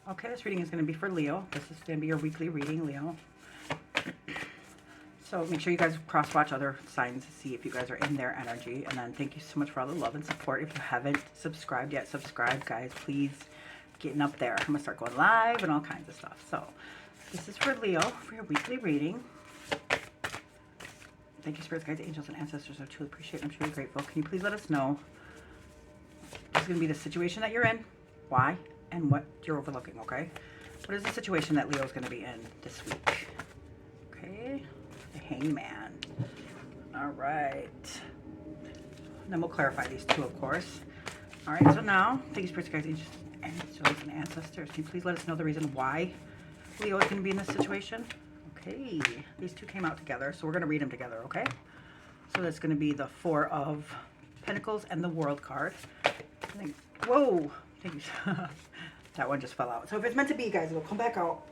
Okay, this reading is going to be for Leo. This is going to be your weekly reading, Leo. So make sure you guys cross-watch other signs to see if you guys are in their energy. And then thank you so much for all the love and support. If you haven't subscribed yet, subscribe, guys. Please, getting up there. I'm going to start going live and all kinds of stuff. So this is for Leo, for your weekly reading. Thank you, spirits, guides, angels, and ancestors. I truly appreciate it. I'm truly grateful. Can you please let us know? This is going to be the situation that you're in, why, and what you're overlooking, okay? What is the situation that Leo is going to be in this week? Okay, the Hangman. All right. And then we'll clarify these two, of course. All right, so now, thank you, spirits, guides, angels, and ancestors. Can you please let us know the reason why Leo is going to be in this situation? Okay, these two came out together, so we're going to read them together, okay? So that's going to be the Four of Pentacles and the World card. Whoa, thank you. That one just fell out. So if it's meant to be, guys, it'll come back out.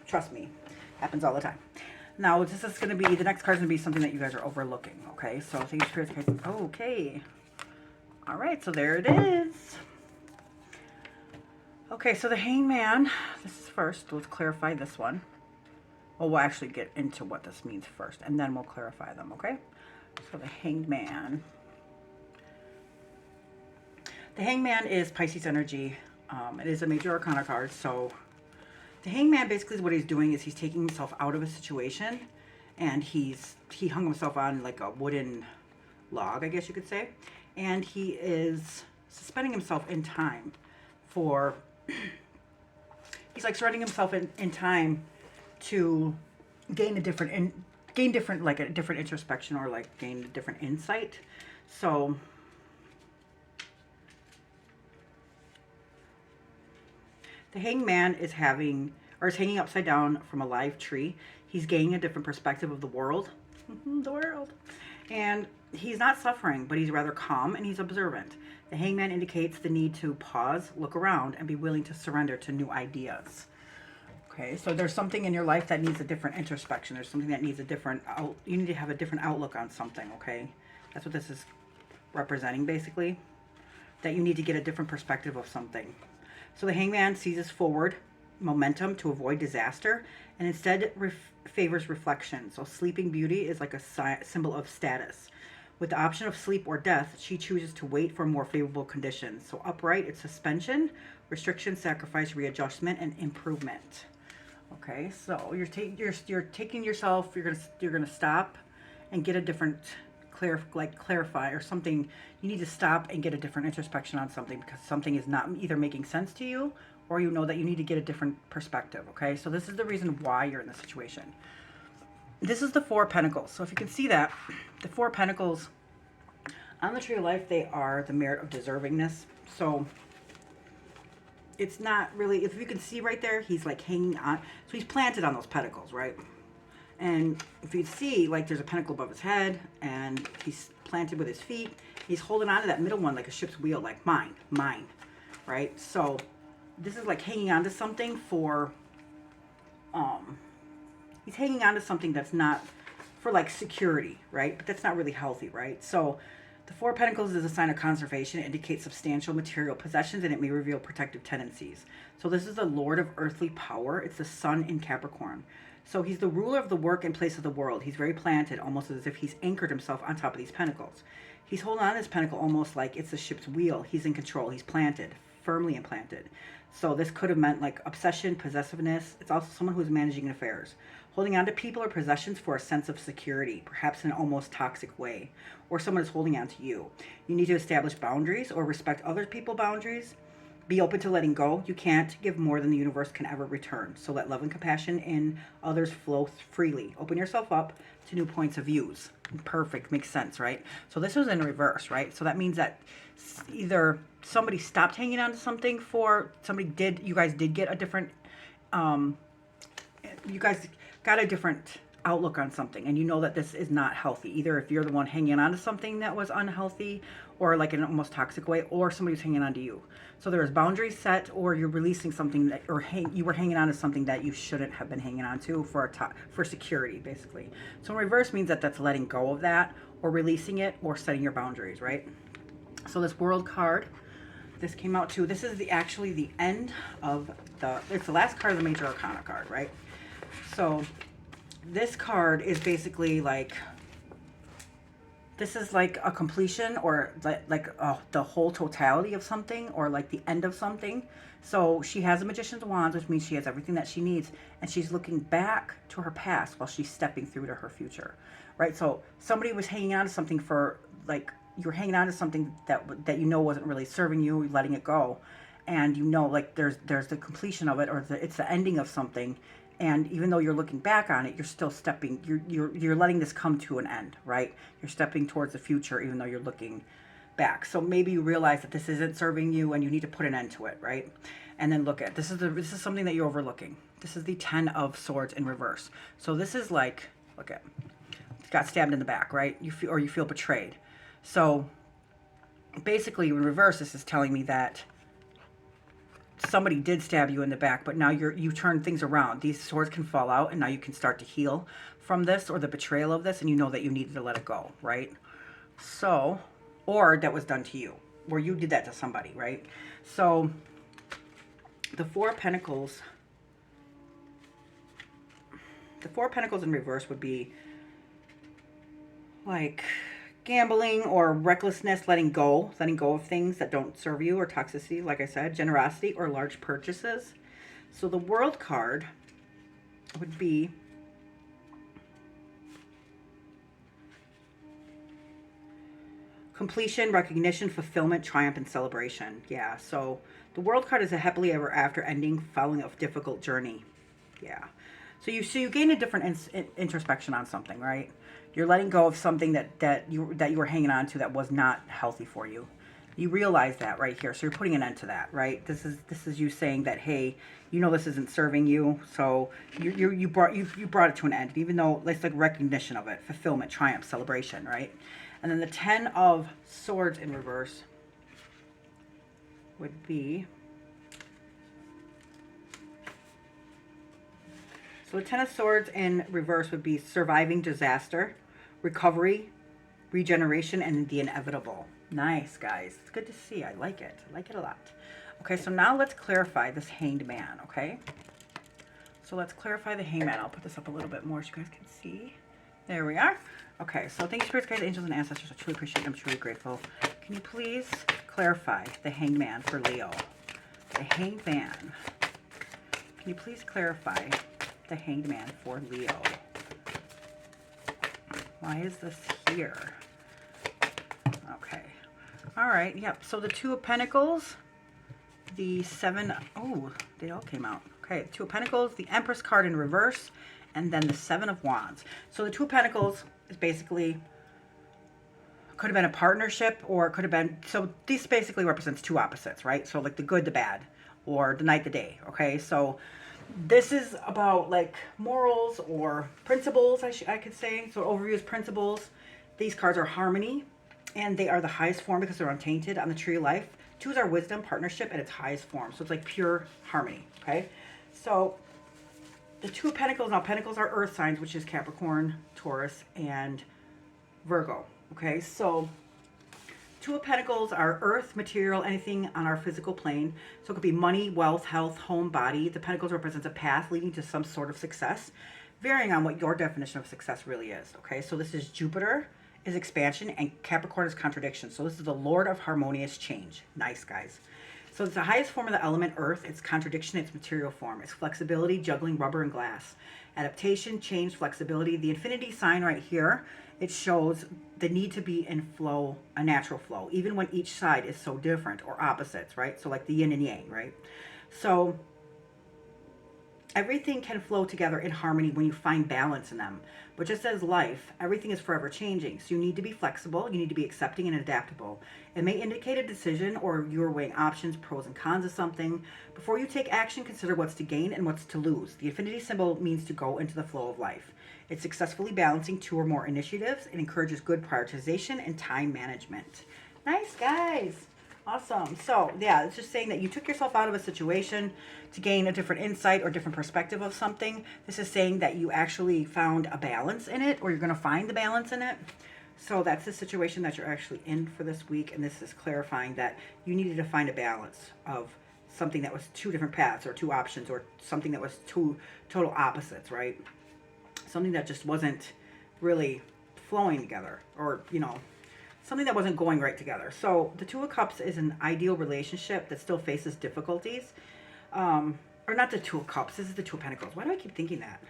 Trust me, happens all the time. Now, this is going to be, the next card is going to be something that you guys are overlooking, okay? So thank you, spirits, guys. Okay. All right, so there it is. Okay, so the Hangman, this is first. Let's clarify this one. Well, we'll actually get into what this means first, and then we'll clarify them, okay? So the Hangman. The Hangman is Pisces energy. It is a major arcana card, so the Hangman basically what he's doing is he's taking himself out of a situation, and he hung himself on like a wooden log, I guess you could say, and he is suspending himself in time for, he's like surrendering himself in time to gain a different introspection, or like gain a different insight. So the Hangman is hanging upside down from a live tree. He's gaining a different perspective of the world. The world. And he's not suffering, but he's rather calm and he's observant. The Hangman indicates the need to pause, look around, and be willing to surrender to new ideas. Okay, so there's something in your life that needs a different introspection. There's something that needs a different, you need to have a different outlook on something, okay? That's what this is representing, basically. That you need to get a different perspective of something. So the Hangman seizes forward momentum to avoid disaster and instead favors reflection. So sleeping beauty is like a symbol of status. With the option of sleep or death, she chooses to wait for more favorable conditions. So upright, it's suspension, restriction, sacrifice, readjustment, and improvement. Okay, so you're taking yourself, you're gonna stop and get a different clarify or something. You need to stop and get a different introspection on something because something is not either making sense to you, or you know that you need to get a different perspective. Okay, so this is the reason why you're in this situation. This is the Four of Pentacles. So if you can see that, the Four of Pentacles on the Tree of Life, they are the merit of deservingness. So it's not really, if you can see right there, he's like hanging on. So he's planted on those pentacles, right? And if you see, like there's a pentacle above his head and he's planted with his feet. He's holding on to that middle one like a ship's wheel, like mine, right? So this is like hanging on to something for, he's hanging on to something that's not for like security, right? But that's not really healthy, right? So the Four of Pentacles is a sign of conservation. It indicates substantial material possessions, and it may reveal protective tendencies. So this is the Lord of earthly power. It's the Sun in Capricorn. So he's the ruler of the work and place of the world. He's very planted, almost as if he's anchored himself on top of these pentacles. He's holding on to this pentacle almost like it's the ship's wheel. He's in control. He's planted, firmly implanted. So this could have meant like obsession, possessiveness. It's also someone who's managing affairs. Holding on to people or possessions for a sense of security, perhaps in an almost toxic way. Or someone is holding on to you. You need to establish boundaries or respect other people's boundaries. Be open to letting go. You can't give more than the universe can ever return. So let love and compassion in others flow freely. Open yourself up to new points of views. Perfect. Makes sense, right? So this was in reverse, right? So that means that either somebody stopped hanging on to something for, you guys did get a different, you guys got a different outlook on something, and you know that this is not healthy. Either if you're the one hanging on to something that was unhealthy or like in an almost toxic way, or somebody's hanging on to you. So there was boundaries set, or you're releasing something that, or you were hanging on to something that you shouldn't have been hanging on to for security, basically. So in reverse means that that's letting go of that, or releasing it, or setting your boundaries, right? So this World card This came out too. This is actually the end of it's the last card of the Major Arcana card, right? So this card is basically like, this is like a completion, or the whole totality of something, or like the end of something. So she has a Magician's Wands, which means she has everything that she needs, and she's looking back to her past while she's stepping through to her future, right? So somebody was hanging on to something for, like, you're hanging on to something that you know wasn't really serving you, you're letting it go, and you know, like, there's the completion of it, or it's the ending of something, and even though you're looking back on it, you're still stepping, you're letting this come to an end, right? You're stepping towards the future even though you're looking back. So maybe you realize that this isn't serving you and you need to put an end to it, right? And then look at this is something that you're overlooking. This is the 10 of Swords in reverse. So this is like, look at, got stabbed in the back, right? You feel betrayed. So basically in reverse, this is telling me that somebody did stab you in the back, but now you turn things around. These swords can fall out, and now you can start to heal from this, or the betrayal of this, and you know that you needed to let it go, right? So, or that was done to you, or you did that to somebody, right? So the Four of Pentacles in reverse would be like gambling or recklessness, letting go of things that don't serve you, or toxicity, like I said, generosity, or large purchases. So the World card would be completion, recognition, fulfillment, triumph, and celebration. Yeah, so the World card is a happily ever after ending following a difficult journey. Yeah. So you gain a different introspection on something, right? You're letting go of something that you were hanging on to that was not healthy for you. You realize that right here. So you're putting an end to that, right? This is you saying that, hey, you know this isn't serving you, so you brought it to an end, even though it's like recognition of it, fulfillment, triumph, celebration, right? And then the 10 of Swords in reverse would be, so the 10 of Swords in reverse would be surviving disaster, recovery, regeneration, and the inevitable. Nice, guys. It's good to see. I like it. I like it a lot. Okay, so now let's clarify this Hanged Man, okay? So let's clarify the Hanged Man. I'll put this up a little bit more so you guys can see. There we are. Okay, so thank you, spirits, guides, angels, and ancestors. I truly appreciate it. I'm truly grateful. Can you please clarify the Hanged Man for Leo? The Hanged Man. Can you please clarify the Hanged Man for Leo? Why is this here? Okay. All right. Yep. So the Two of Pentacles, the Seven. Oh, they all came out. Okay. The Two of Pentacles, the Empress card in reverse, and then the Seven of Wands. So the Two of Pentacles is basically, could have been a partnership, or it could have been, so this basically represents two opposites, right? So like the good, the bad, or the night, the day. Okay. So this is about like morals or principles, I could say. So overview is principles. These cards are harmony, and they are the highest form because they're untainted on the tree of life. Twos are wisdom, partnership at its highest form. So it's like pure harmony, okay? So the Two of Pentacles, now Pentacles are earth signs, which is Capricorn, Taurus, and Virgo, okay? So Two of Pentacles are earth, material, anything on our physical plane. So it could be money, wealth, health, home, body. The Pentacles represents a path leading to some sort of success, varying on what your definition of success really is, okay? So this is Jupiter is expansion, and Capricorn is contradiction. So this is the Lord of harmonious change. Nice, guys. So it's the highest form of the element earth. It's contradiction, it's material form. It's flexibility, juggling rubber and glass. Adaptation, change, flexibility. The infinity sign right here, it shows the need to be in flow, a natural flow, even when each side is so different, or opposites, right? So like the yin and yang, right? So everything can flow together in harmony when you find balance in them. But just as life, everything is forever changing. So you need to be flexible, you need to be accepting and adaptable. It may indicate a decision, or you're weighing options, pros and cons of something. Before you take action, consider what's to gain and what's to lose. The infinity symbol means to go into the flow of life. It's successfully balancing two or more initiatives. It encourages good prioritization and time management. Nice, guys. Awesome. So, yeah, it's just saying that you took yourself out of a situation to gain a different insight or different perspective of something. This is saying that you actually found a balance in it, or you're going to find the balance in it. So that's the situation that you're actually in for this week, and this is clarifying that you needed to find a balance of something that was two different paths or two options, or something that was two total opposites, right? Something that just wasn't really flowing together, or something that wasn't going right together. So the Two of Cups is an ideal relationship that still faces difficulties. Or not the Two of Cups, this is the Two of Pentacles. Why do I keep thinking that?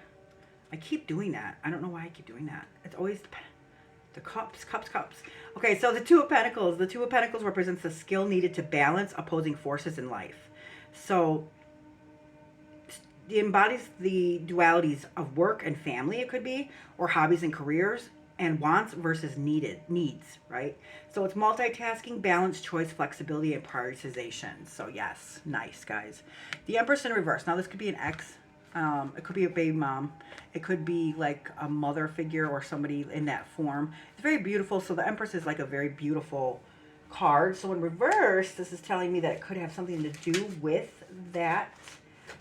I keep doing that. I don't know why I keep doing that. It's always the cups, cups, cups. Okay, so the Two of Pentacles. The Two of Pentacles represents the skill needed to balance opposing forces in life. So it embodies the dualities of work and family, it could be, or hobbies and careers, and wants versus needs, right? So it's multitasking, balance, choice, flexibility, and prioritization. So yes, nice, guys. The Empress in reverse. Now this could be an ex. It could be a baby mom. It could be like a mother figure or somebody in that form. It's very beautiful. So the Empress is like a very beautiful card. So in reverse, this is telling me that it could have something to do with that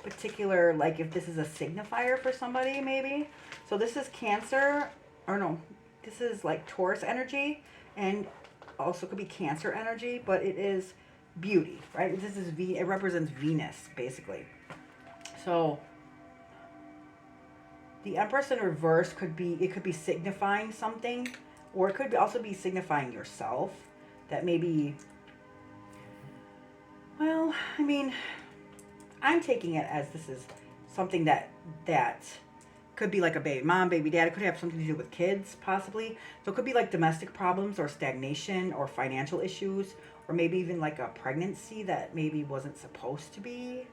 particular, like if this is a signifier for somebody, maybe. So this is Cancer, or no, this is like Taurus energy, and also could be Cancer energy, but it is beauty, right? This is it represents Venus, basically. So the Empress in reverse could be signifying something, or it could also be signifying yourself, that maybe, well, I mean, I'm taking it as this is something that could be like a baby mom, baby dad. It could have something to do with kids, possibly. So it could be like domestic problems or stagnation or financial issues, or maybe even like a pregnancy that maybe wasn't supposed to be,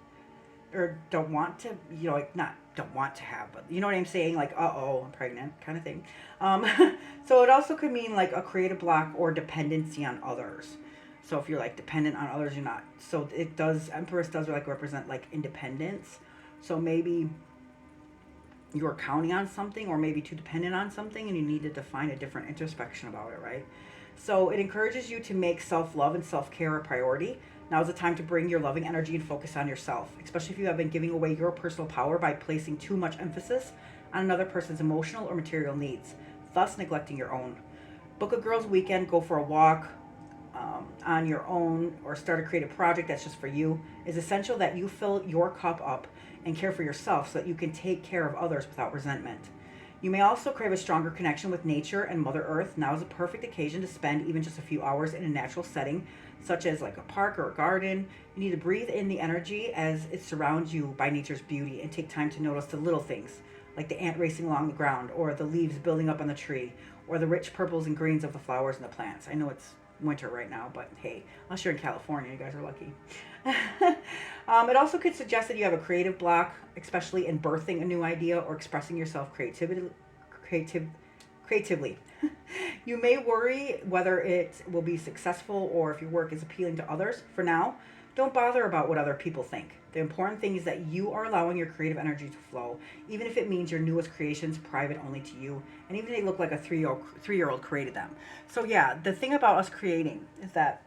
or don't want to, like not don't want to have, but you know what I'm saying? Like, uh-oh, I'm pregnant kind of thing. So it also could mean like a creative block or dependency on others. So if you're like dependent on others, you're not. So it does, Empress does like represent like independence. So maybe you're counting on something, or maybe too dependent on something, and you needed to find a different introspection about it, right? So it encourages you to make self-love and self-care a priority. Now is the time to bring your loving energy and focus on yourself, especially if you have been giving away your personal power by placing too much emphasis on another person's emotional or material needs, thus neglecting your own. Book a girls' weekend, go for a walk, on your own, or start a creative project that's just for you. It's essential that you fill your cup up and care for yourself so that you can take care of others without resentment. You may also crave a stronger connection with nature and Mother Earth. Now is a perfect occasion to spend even just a few hours in a natural setting, such as like a park or a garden. You need to breathe in the energy as it surrounds you by nature's beauty, and take time to notice the little things, like the ant racing along the ground, or the leaves building up on the tree, or the rich purples and greens of the flowers and the plants. I know it's winter right now, but hey, unless you're in California, you guys are lucky. It also could suggest that you have a creative block, especially in birthing a new idea or expressing yourself creatively. You may worry whether it will be successful or if your work is appealing to others. For now, don't bother about what other people think. The important thing is that you are allowing your creative energy to flow, even if it means your newest creations private only to you, and even if they look like a three-year-old created them. So yeah, the thing about us creating is that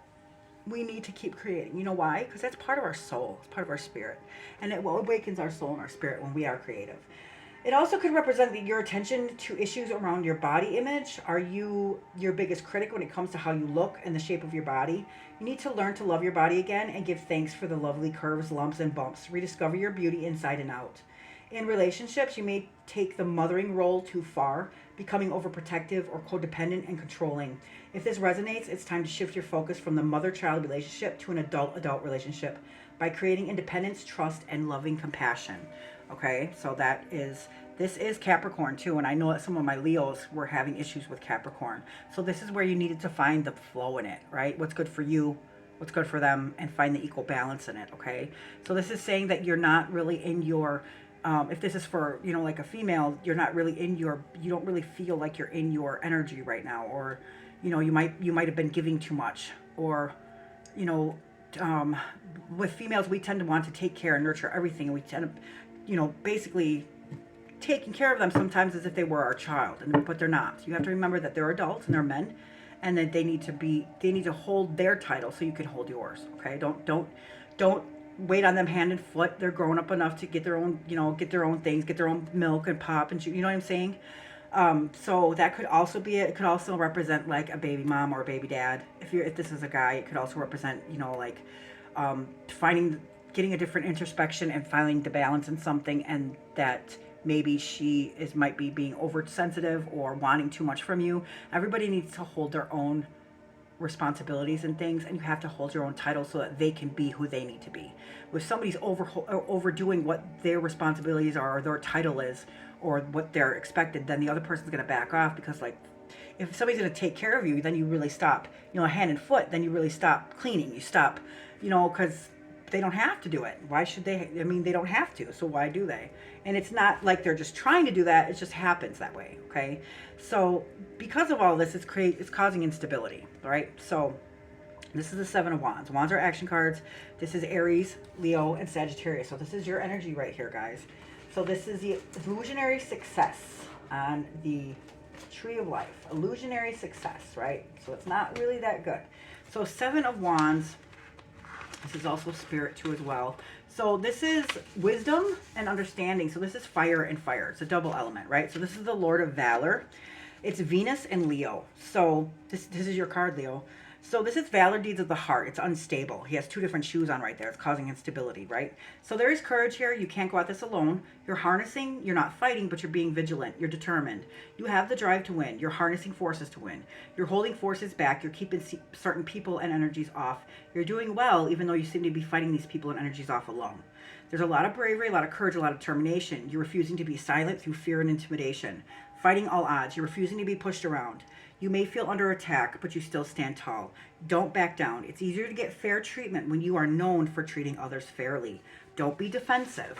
we need to keep creating. You know why? Because that's part of our soul. It's part of our spirit. And it awakens our soul and our spirit when we are creative. It also could represent your attention to issues around your body image. Are you your biggest critic when it comes to how you look and the shape of your body? You need to learn to love your body again and give thanks for the lovely curves, lumps, and bumps. Rediscover your beauty inside and out. In relationships, you may take the mothering role too far, becoming overprotective or codependent and controlling. If this resonates, it's time to shift your focus from the mother-child relationship to an adult-adult relationship by creating independence, trust, and loving compassion. Okay, so this is Capricorn too, and I know that some of my Leos were having issues with Capricorn. So this is where you needed to find the flow in it, right? What's good for you, what's good for them, and find the equal balance in it, okay? So this is saying that you're not really in your, if this is for, like a female, you're not really in your, you don't really feel like you're in your energy right now, or, you might have been giving too much, or, with females, we tend to want to take care and nurture everything, and we tend to, basically taking care of them sometimes as if they were our child, but they're not. You have to remember that they're adults and they're men, and that they need to hold their title so you can hold yours. Okay, don't wait on them hand and foot. They're grown up enough to get their own, get their own things, get their own milk and pop and you know what I'm saying. So that could also be it. It could also represent like a baby mom or a baby dad. If this is a guy, it could also represent, you know, like finding, getting a different introspection and finding the balance in something, and that maybe she is might be being oversensitive or wanting too much from you. Everybody needs to hold their own responsibilities and things, and you have to hold your own title so that they can be who they need to be. If somebody's overdoing what their responsibilities are or their title is or what they're expected, then the other person's going to back off, because like if somebody's going to take care of you, then you really stop, you know, hand and foot, then you really stop cleaning, you stop, you know, because they don't have to do it. Why should they? I mean, they don't have to, so why do they? And it's not like they're just trying to do that, it just happens that way. Okay, so because of all this, it's causing instability. All right, so this is the Seven of Wands. Wands are action cards. This is Aries, Leo, and Sagittarius. So this is your energy right here, guys. So this is the illusionary success on the Tree of Life. Illusionary success, right? So it's not really that good. So Seven of Wands, this is also spirit too as well. So this is wisdom and understanding. So this is fire and fire. It's a double element, right? So this is the Lord of Valor. It's Venus and Leo. So this is your card, Leo. So this is Valor, deeds of the heart. It's unstable. He has two different shoes on right there. It's causing instability, right? So there is courage here. You can't go at this alone. You're harnessing. You're not fighting, but you're being vigilant. You're determined. You have the drive to win. You're harnessing forces to win. You're holding forces back. You're keeping certain people and energies off. You're doing well, even though you seem to be fighting these people and energies off alone. There's a lot of bravery, a lot of courage, a lot of determination. You're refusing to be silent through fear and intimidation. Fighting all odds. You're refusing to be pushed around. You may feel under attack, but you still stand tall. Don't back down. It's easier to get fair treatment when you are known for treating others fairly. Don't be defensive.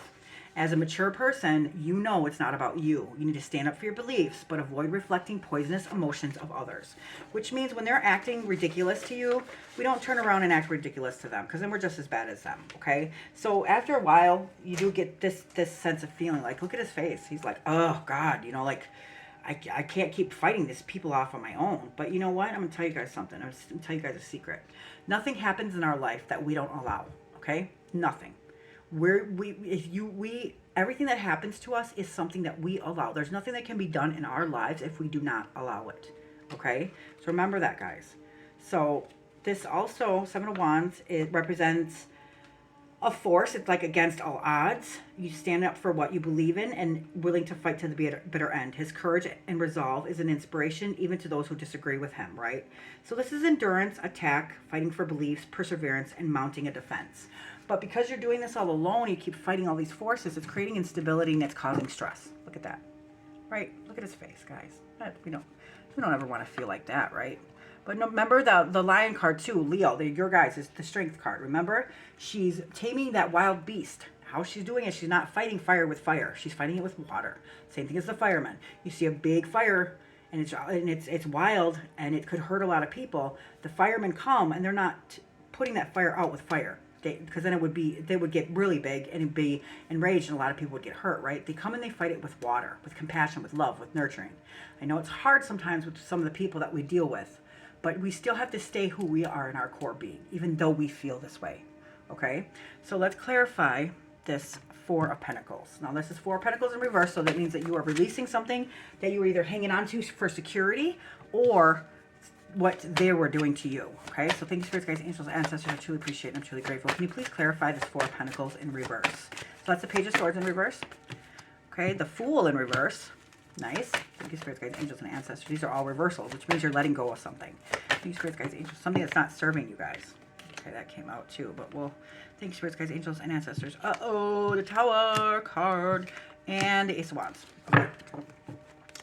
As a mature person, you know it's not about you. You need to stand up for your beliefs, but avoid reflecting poisonous emotions of others. Which means when they're acting ridiculous to you, we don't turn around and act ridiculous to them, because then we're just as bad as them, okay? So after a while, you do get this sense of feeling like, look at his face. He's like, oh, God, you know, like, I can't keep fighting these people off on my own. But you know what? I'm going to tell you guys something. I'm going to tell you guys a secret. Nothing happens in our life that we don't allow, okay? Nothing. Everything that happens to us is something that we allow. There's nothing that can be done in our lives if we do not allow it, okay? So remember that, guys. So this also, Seven of Wands, it represents a force. It's like against all odds. You stand up for what you believe in and willing to fight to the bitter end. His courage and resolve is an inspiration even to those who disagree with him, right? So this is endurance, attack, fighting for beliefs, perseverance, and mounting a defense. But because you're doing this all alone, you keep fighting all these forces, it's creating instability and it's causing stress. Look at that, right? Look at his face, guys. We don't ever want to feel like that, right? But no, remember the lion card too, Leo, your guys, is the strength card. Remember, she's taming that wild beast. How she's doing it, she's not fighting fire with fire. She's fighting it with water. Same thing as the firemen. You see a big fire and it's wild and it could hurt a lot of people. The firemen come and they're not putting that fire out with fire. Because then they would get really big and it'd be enraged and a lot of people would get hurt, right? They come and they fight it with water, with compassion, with love, with nurturing. I know it's hard sometimes with some of the people that we deal with, but we still have to stay who we are in our core being, even though we feel this way, okay? So let's clarify this Four of Pentacles. Now this is Four of Pentacles in reverse, so that means that you are releasing something that you were either hanging on to for security or what they were doing to you, okay? So thank you, spirits, guys, angels, ancestors. I truly appreciate it. I'm truly grateful. Can you please clarify this Four of Pentacles in reverse? So that's the Page of Swords in reverse, okay? The Fool in reverse. Nice. Thank you, spirits, guys, angels, and ancestors. These are all reversals, which means you're letting go of something. Thank you, spirits, guys, angels. Something that's not serving you guys. Okay, that came out too, but we'll... Thank you, spirits, guys, angels, and ancestors. Uh-oh, the Tower card and the Ace of Wands. Okay.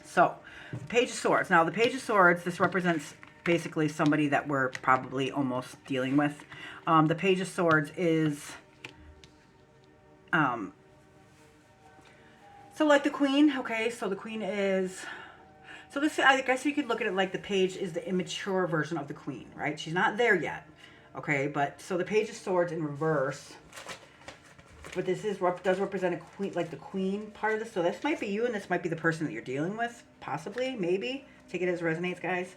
So, the Page of Swords. Now, the Page of Swords, this represents basically somebody that we're probably almost dealing with. The Page of Swords is... So like the Queen, okay, so the Queen is, so this, I guess you could look at it like the Page is the immature version of the Queen, right? She's not there yet, okay, but, so the Page of Swords in reverse, but this does represent a queen, like the Queen part of this, so this might be you and this might be the person that you're dealing with, possibly, maybe. Take it as it resonates, guys.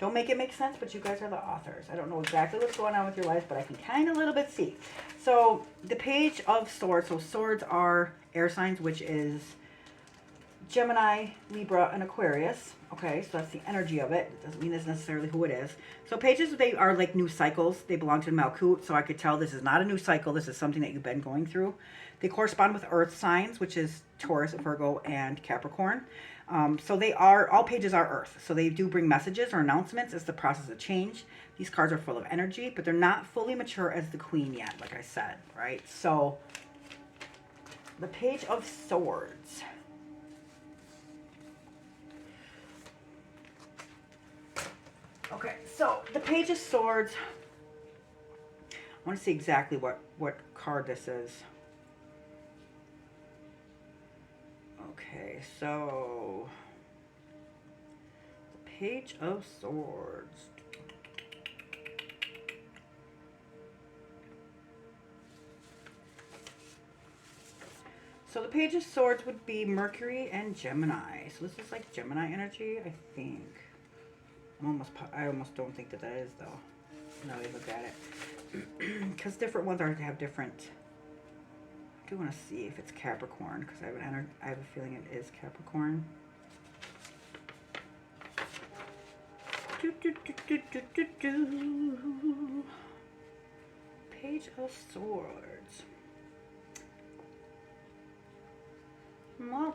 Don't make it make sense, but you guys are the authors. I don't know exactly what's going on with your life, but I can kind of a little bit see. So the Page of Swords, so swords are air signs, which is Gemini, Libra, and Aquarius. Okay, so that's the energy of it. It doesn't mean it's necessarily who it is. So pages, they are like new cycles. They belong to Malkut, so I could tell this is not a new cycle. This is something that you've been going through. They correspond with Earth signs, which is Taurus, Virgo, and Capricorn. So they are, all pages are Earth. So they do bring messages or announcements as the process of change. These cards are full of energy, but they're not fully mature as the Queen yet, like I said, right? So the Page of Swords. Okay, so the Page of Swords, I want to see exactly what card this is. Okay, so the Page of Swords. So the Page of Swords would be Mercury and Gemini. So this is like Gemini energy, I think. I almost don't think that is, though. Now that I look at it. Because different ones have different... I do want to see if it's Capricorn, because I have a feeling it is Capricorn. Page of Swords. Well...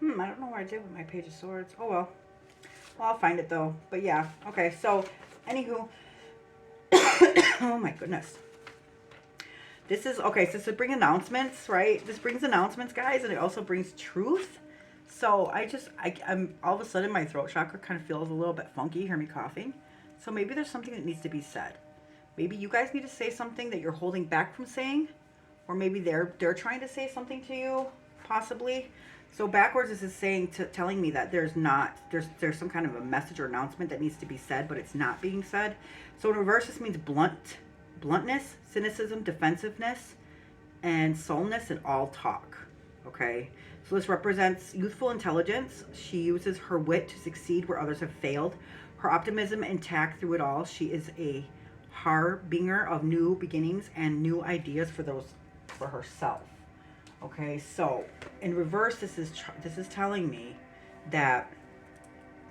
I don't know what I did with my Page of Swords. Oh, well. Well, I'll find it, though. But, yeah. Okay, so, anywho. Oh, my goodness. This is, okay, so to bring announcements, right? This brings announcements, guys, and it also brings truth. So, I'm all of a sudden, my throat chakra kind of feels a little bit funky. You hear me coughing. So, maybe there's something that needs to be said. Maybe you guys need to say something that you're holding back from saying. Or maybe they're trying to say something to you, possibly. So backwards, this is telling me that there's some kind of a message or announcement that needs to be said, but it's not being said. So in reverse, this means bluntness, cynicism, defensiveness, and soulness in all talk. Okay, so this represents youthful intelligence. She uses her wit to succeed where others have failed. Her optimism intact through it all. She is a harbinger of new beginnings and new ideas for herself. Okay, so in reverse, this is telling me that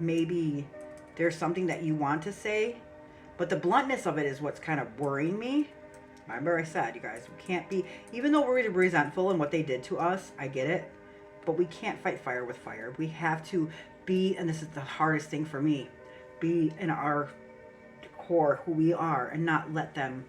maybe there's something that you want to say, but the bluntness of it is what's kind of worrying me. Remember I said, you guys, we can't be, even though we're resentful in what they did to us, I get it, but we can't fight fire with fire. We have to be, and this is the hardest thing for me, be in our core who we are and not let them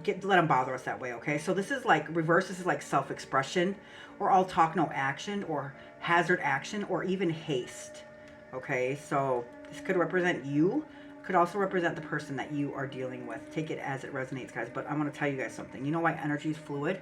let them bother us that way. Okay, so this is like reverse. This is like self-expression, or all talk no action, or hazard action, or even haste. Okay, so this could represent you, could also represent the person that you are dealing with. Take it as it resonates, guys. But I'm going to tell you guys something. You know why energy is fluid?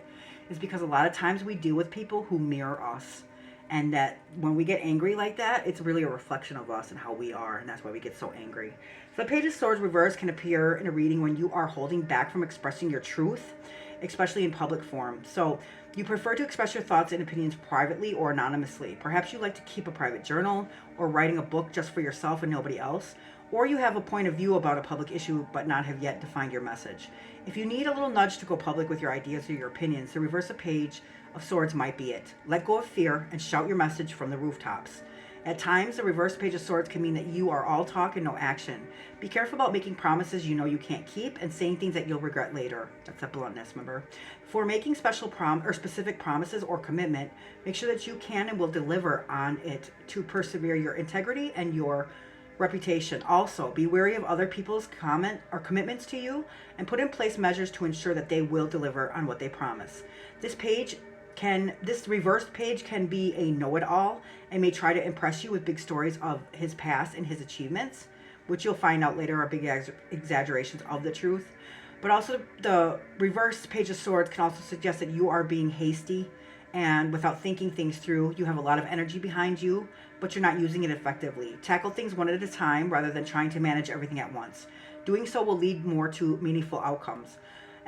Is because a lot of times we deal with people who mirror us, and that when we get angry like that, it's really a reflection of us and how we are, and that's why we get so angry. So the Page of Swords reverse can appear in a reading when you are holding back from expressing your truth, especially in public form. So you prefer to express your thoughts and opinions privately or anonymously. Perhaps you like to keep a private journal or writing a book just for yourself and nobody else. Or you have a point of view about a public issue but not have yet defined your message. If you need a little nudge to go public with your ideas or your opinions, the reverse of Page of Swords might be it. Let go of fear and shout your message from the rooftops. At times, the reverse Page of Swords can mean that you are all talk and no action. Be careful about making promises you know you can't keep and saying things that you'll regret later. That's that bluntness, remember? For making specific promises or commitment, make sure that you can and will deliver on it to persevere your integrity and your reputation. Also, be wary of other people's comment or commitments to you and put in place measures to ensure that they will deliver on what they promise. This reversed page can be a know-it-all and may try to impress you with big stories of his past and his achievements, which you'll find out later are big exaggerations of the truth. But also the reversed Page of Swords can also suggest that you are being hasty and without thinking things through. You have a lot of energy behind you, but you're not using it effectively. Tackle things one at a time rather than trying to manage everything at once. Doing so will lead more to meaningful outcomes.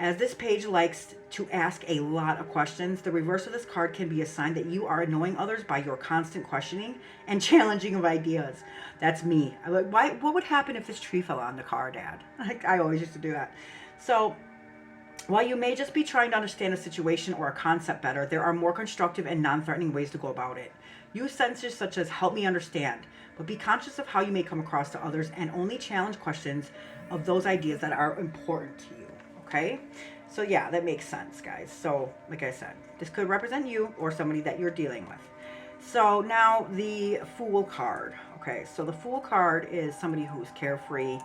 As this page likes to ask a lot of questions, the reverse of this card can be a sign that you are annoying others by your constant questioning and challenging of ideas. That's me. I'm like, why? What would happen if this tree fell on the car, Dad? I always used to do that. So while you may just be trying to understand a situation or a concept better, there are more constructive and non-threatening ways to go about it. Use sentences such as "help me understand," but be conscious of how you may come across to others and only challenge questions of those ideas that are important to you. Okay? So yeah, that makes sense, guys. So like I said, this could represent you or somebody that you're dealing with. So now the Fool card. Okay, so the Fool card is somebody who's carefree.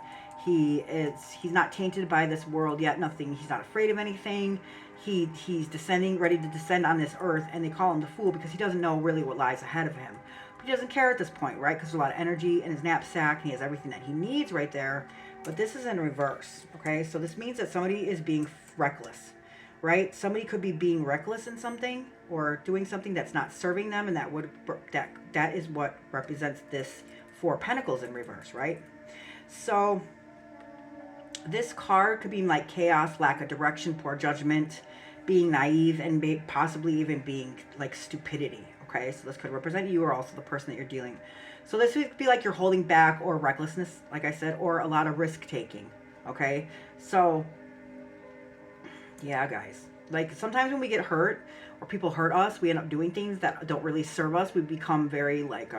He's not tainted by this world yet. Nothing. He's not afraid of anything. He's descending, ready to descend on this earth, and they call him the Fool because he doesn't know really what lies ahead of him. But he doesn't care at this point, right? Because there's a lot of energy in his knapsack, and he has everything that he needs right there. But this is in reverse. Okay, so this means that somebody is being reckless, right? Somebody could be being reckless in something or doing something that's not serving them, and that is what represents this Four of Pentacles in reverse, right? So this card could be like chaos, lack of direction, poor judgment, being naive, and possibly even being like stupidity. Okay, so this could represent you or also the person that you're dealing. So this would be like you're holding back or recklessness, like I said, or a lot of risk taking. Okay, so yeah, guys, like sometimes when we get hurt or people hurt us, we end up doing things that don't really serve us. We become very like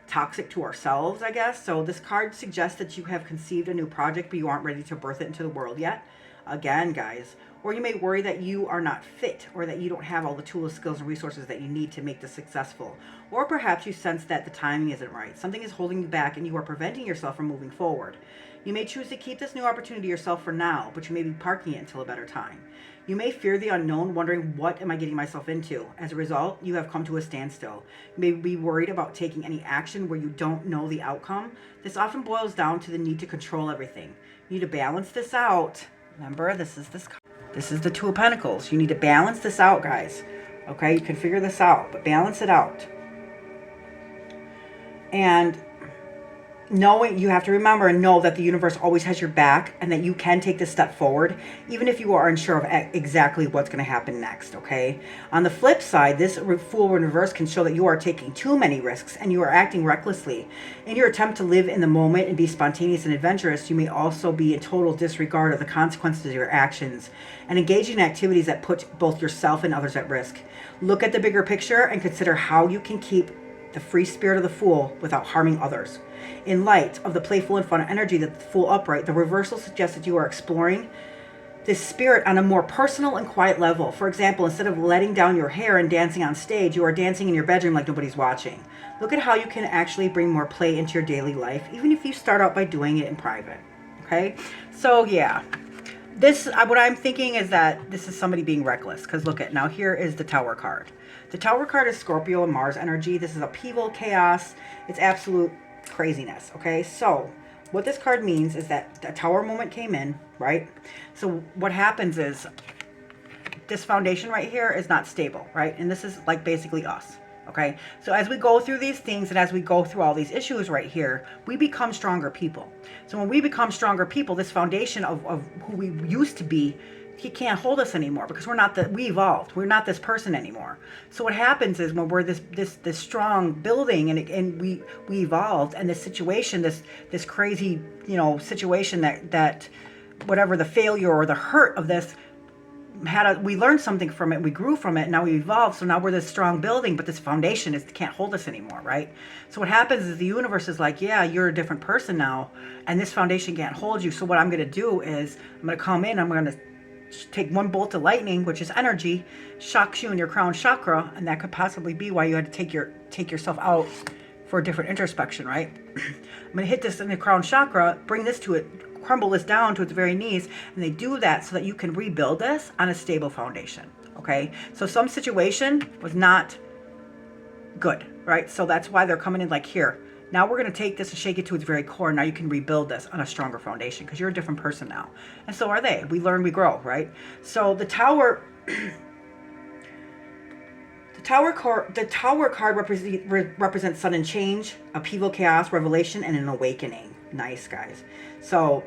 toxic to ourselves, I guess. So this card suggests that you have conceived a new project, but you aren't ready to birth it into the world yet. Again, guys, or you may worry that you are not fit or that you don't have all the tools, skills, and resources that you need to make this successful. Or perhaps you sense that the timing isn't right. Something is holding you back and you are preventing yourself from moving forward. You may choose to keep this new opportunity yourself for now, but you may be parking it until a better time. You may fear the unknown, wondering, what am I getting myself into? As a result, you have come to a standstill. You may be worried about taking any action where you don't know the outcome. This often boils down to the need to control everything. You need to balance this out. Remember, this is the Two of Pentacles. You need to balance this out, guys. Okay, you can figure this out, but balance it out. And knowing, you have to remember and know that the universe always has your back and that you can take this step forward, even if you are unsure of exactly what's going to happen next, okay? On the flip side, this Fool in reverse can show that you are taking too many risks and you are acting recklessly. In your attempt to live in the moment and be spontaneous and adventurous, you may also be in total disregard of the consequences of your actions and engaging in activities that put both yourself and others at risk. Look at the bigger picture and consider how you can keep the free spirit of the Fool without harming others. In light of the playful and fun energy that the Fool upright, the reversal suggests that you are exploring this spirit on a more personal and quiet level. For example, instead of letting down your hair and dancing on stage, you are dancing in your bedroom like nobody's watching. Look at how you can actually bring more play into your daily life, even if you start out by doing it in private. Okay? So yeah, what I'm thinking is that this is somebody being reckless. Because look at, now here is the Tower card. The Tower card is Scorpio and Mars energy. This is upheaval, chaos. It's absolute craziness. Okay, so what this card means is that the Tower moment came in, right? So what happens is this foundation right here is not stable, right? And this is like basically us. Okay, so as we go through these things and as we go through all these issues right here, we become stronger people. So when we become stronger people, this foundation of who we used to be, he can't hold us anymore because we evolved. We're not this person anymore. So what happens is when we're this strong building and we evolved, and this situation, this crazy, situation that whatever the failure or the hurt of this we learned something from it, we grew from it, now we evolved, so now we're this strong building, but this foundation can't hold us anymore, right? So what happens is the universe is like, yeah, you're a different person now, and this foundation can't hold you, so what I'm going to do is, I'm going to come in, I'm going to take one bolt of lightning, which is energy, shocks you in your crown chakra, and that could possibly be why you had to take yourself out for a different introspection, right? I'm going to hit this in the crown chakra, bring this to it, crumble this down to its very knees, and they do that so that you can rebuild this on a stable foundation. Okay, so some situation was not good, right? So that's why they're coming in like, here, now we're going to take this and shake it to its very core. Now you can rebuild this on a stronger foundation because you're a different person now, and so are they. We learn, we grow, right? So the Tower the Tower card represents sudden change, upheaval, chaos, revelation, and an awakening. Nice, guys. So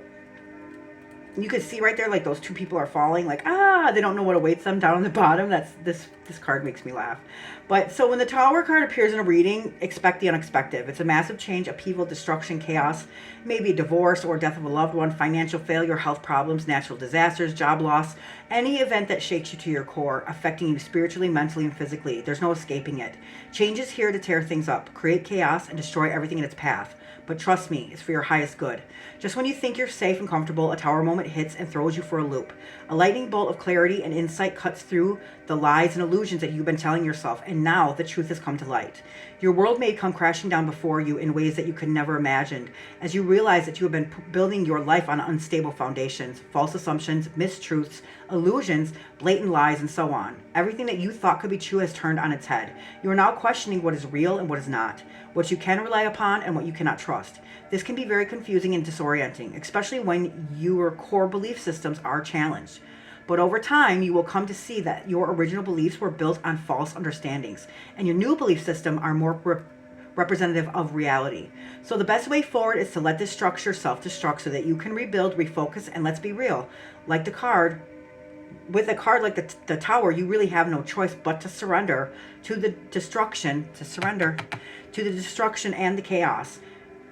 You can see right there, like those two people are falling, like, they don't know what awaits them down on the bottom. That's this card makes me laugh. But so when the Tower card appears in a reading, expect the unexpected. It's a massive change, upheaval, destruction, chaos, maybe a divorce or death of a loved one, financial failure, health problems, natural disasters, job loss, any event that shakes you to your core, affecting you spiritually, mentally, and physically. There's no escaping it. Change is here to tear things up, create chaos, and destroy everything in its path. But trust me, it's for your highest good. Just when you think you're safe and comfortable, a Tower moment hits and throws you for a loop. A lightning bolt of clarity and insight cuts through the lies and illusions that you've been telling yourself, and now the truth has come to light. Your world may come crashing down before you in ways that you could never imagine, as you realize that you have been building your life on unstable foundations, false assumptions, mistruths, illusions, blatant lies, and so on. Everything that you thought could be true has turned on its head. You are now questioning what is real and what is not, what you can rely upon and what you cannot trust. This can be very confusing and disorienting, especially when your core belief systems are challenged. But over time, you will come to see that your original beliefs were built on false understandings, and your new belief system are more representative of reality. So the best way forward is to let this structure self-destruct so that you can rebuild, refocus, and let's be real. Like the card, with a card like the Tower, you really have no choice but to surrender to the destruction, and the chaos